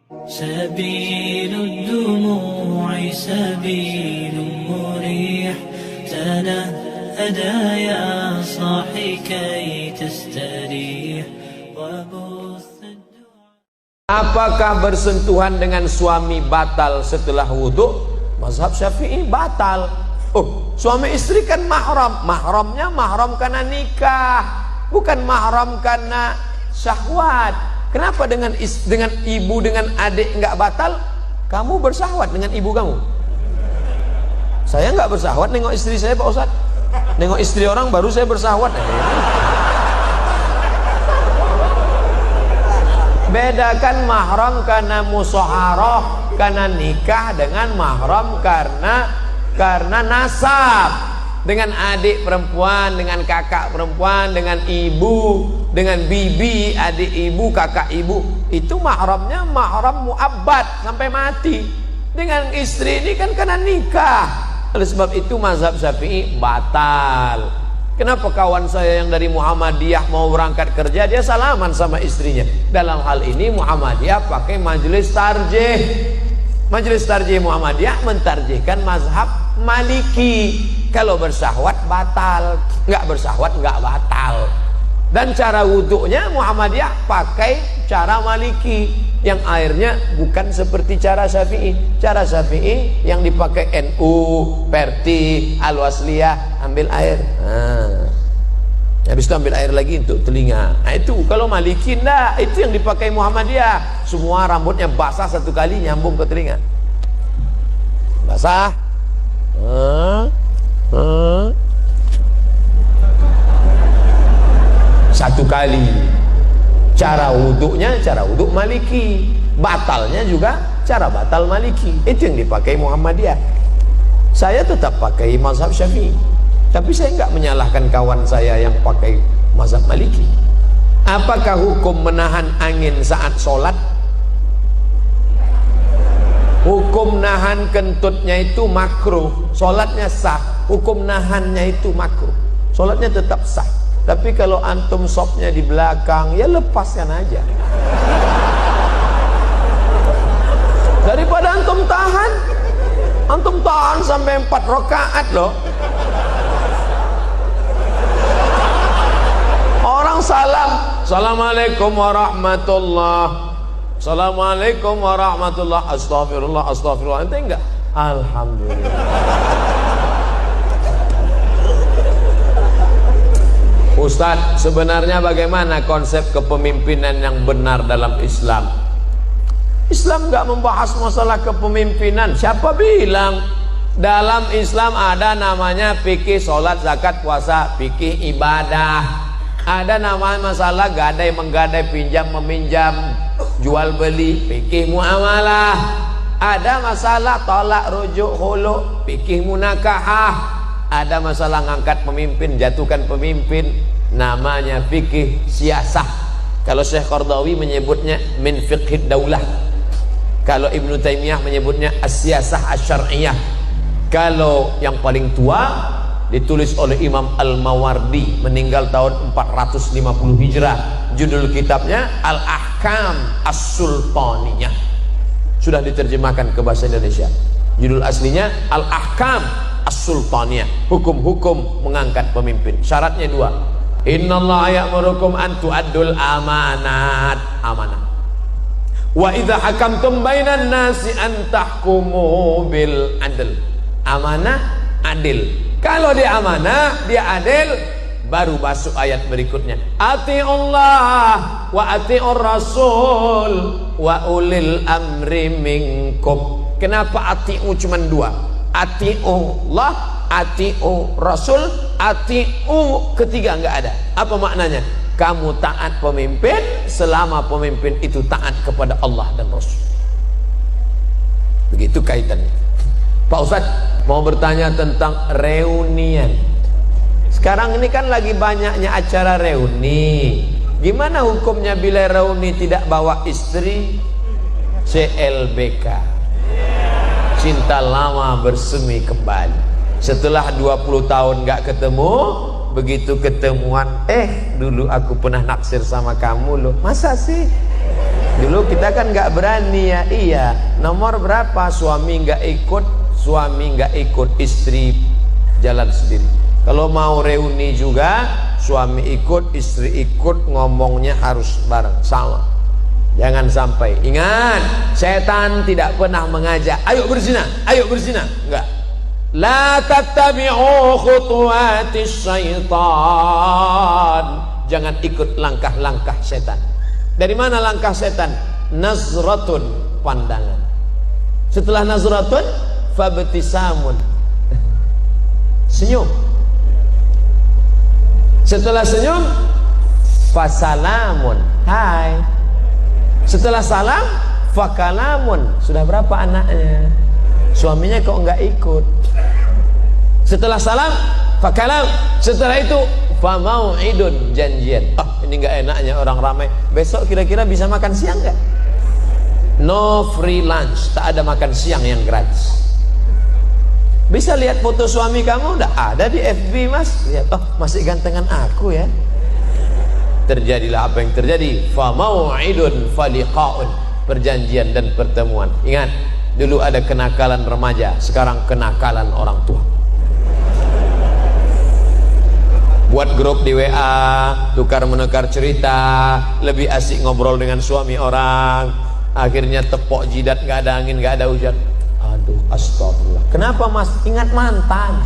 سبيل الدموع سبيل مريح تنهدى يا صاحي كي تستريح وبث Apakah bersentuhan dengan suami batal setelah wudhu? Mazhab Syafi'i batal. Oh, suami istri kan mahram. Mahramnya mahram karena nikah, bukan mahram karena syahwat. Kenapa dengan ibu dengan adik nggak batal? Kamu bersahwat dengan ibu kamu. Saya nggak bersahwat nengok istri saya, Pak Ustadz. Nengok istri orang baru saya bersahwat. Bedakan mahram karena musyawarah, karena nikah, dengan mahram karena nasab. Dengan adik perempuan, dengan kakak perempuan, dengan ibu, dengan bibi, adik ibu, kakak ibu, itu mahramnya mahram muabbad sampai mati. Dengan istri ini kan karena nikah. Oleh sebab itu mazhab Syafi'i batal. Kenapa kawan saya yang dari Muhammadiyah mau berangkat kerja, dia salaman sama istrinya? Dalam hal ini Muhammadiyah pakai majelis tarjih. Majelis tarjih Muhammadiyah mentarjihkan mazhab Maliki. Kalau bersahwat batal, nggak bersahwat nggak batal. Dan cara wuduknya Muhammadiyah pakai cara Maliki, yang airnya bukan seperti cara Syafi'i. Cara Syafi'i yang dipakai NU, Perti, Al-Wasliyah, ambil air. Habis itu ambil air lagi untuk telinga. Nah itu kalau Maliki enggak, itu yang dipakai Muhammadiyah. Semua rambutnya basah satu kali nyambung ke telinga. Basah. Satu kali. Cara wuduknya cara wuduk Maliki, batalnya juga cara batal Maliki. Itu yang dipakai Muhammadiyah. Saya tetap pakai mazhab Syafi'i, tapi saya enggak menyalahkan kawan saya yang pakai mazhab Maliki. Apakah hukum menahan angin saat sholat? Hukum nahan kentutnya itu makruh, sholatnya sah. Hukum nahannya itu makruh, sholatnya tetap sah. Tapi kalau antum sopnya di belakang, ya lepaskan aja. Daripada antum tahan sampai 4 rakaat loh. Orang salam, assalamualaikum warahmatullah, assalamualaikum warahmatullah, astagfirullah, astagfirullah. Ente enggak? Alhamdulillah. Ustadz, sebenarnya bagaimana konsep kepemimpinan yang benar dalam Islam? Islam nggak membahas masalah kepemimpinan. Siapa bilang? Dalam Islam ada namanya fikih sholat, zakat, puasa, fikih ibadah. Ada namanya masalah gadai, menggadai, pinjam, meminjam, jual beli, fikih muamalah. Ada masalah tolak, rujuk, khulu, fikih munakahah. Ada masalah ngangkat pemimpin, jatuhkan pemimpin, namanya fikih siasah. Kalau Syekh Qardawi menyebutnya min fiqhid daulah. Kalau Ibnu Taimiyah menyebutnya as-siyasah asy-syar'iyyah. Kalau yang paling tua ditulis oleh Imam Al-Mawardi, meninggal tahun 450 Hijrah. Judul kitabnya Al-Ahkam As-Sultaniyah. Sudah diterjemahkan ke bahasa Indonesia. Judul aslinya Al-Ahkam As-Sultaniyah, hukum-hukum mengangkat pemimpin. Syaratnya 2. Innallaha ya'murukum an tu'addul amanat, amanah. Wa idza hakamtum bainan nasi an tahkumu bil adl. Amanah, adil. Kalau dia amanah, dia adil, baru masuk ayat berikutnya. Atiullah wa atiur rasul wa ulil amri minkum. Kenapa atiu cuma 2? Ati'ullah, ati'u Rasul, ati'u ketiga enggak ada. Apa maknanya? Kamu taat pemimpin selama pemimpin itu taat kepada Allah dan Rasul. Begitu kaitannya. Pak Ustadz mau bertanya tentang reunian. Sekarang ini kan lagi banyaknya acara reuni. Gimana hukumnya bila reuni tidak bawa istri? CLBK, cinta lama bersemi kembali. Setelah 20 tahun gak ketemu, begitu ketemuan, dulu aku pernah naksir sama kamu loh. Masa sih? Dulu kita kan nggak berani ya. Iya, nomor berapa suami nggak ikut, istri jalan sendiri. Kalau mau reuni juga, suami ikut, istri ikut, ngomongnya harus bareng sama. Jangan sampai, ingat, setan tidak pernah mengajak ayo berzina, enggak. La tattabi'u khutuwatis syaitan. Jangan ikut langkah-langkah setan. Dari mana langkah setan? Nazratun, pandangan. Setelah nazratun, fabtisamun, senyum. Setelah senyum, fasalamun, hai. Setelah salam, fakalamun. Sudah berapa anaknya? Suaminya kok enggak ikut. Setelah salam, fakalam. Setelah itu, famau'idun, janjian. Ini enggak enaknya orang ramai. Besok kira-kira bisa makan siang enggak? No free lunch, tak ada makan siang yang gratis. Bisa lihat foto suami kamu? Enggak ada di FB, Mas. Lihat, masih gantengan aku ya. Terjadilah apa yang terjadi. Famau'idun faliqa'un, perjanjian dan pertemuan. Ingat, dulu ada kenakalan remaja, sekarang kenakalan orang tua. Buat grup di WA, tukar menukar cerita, lebih asik ngobrol dengan suami orang. Akhirnya tepok jidat, gak ada angin, gak ada hujan. Aduh, astagfirullah. Kenapa Mas? Ingat mantan.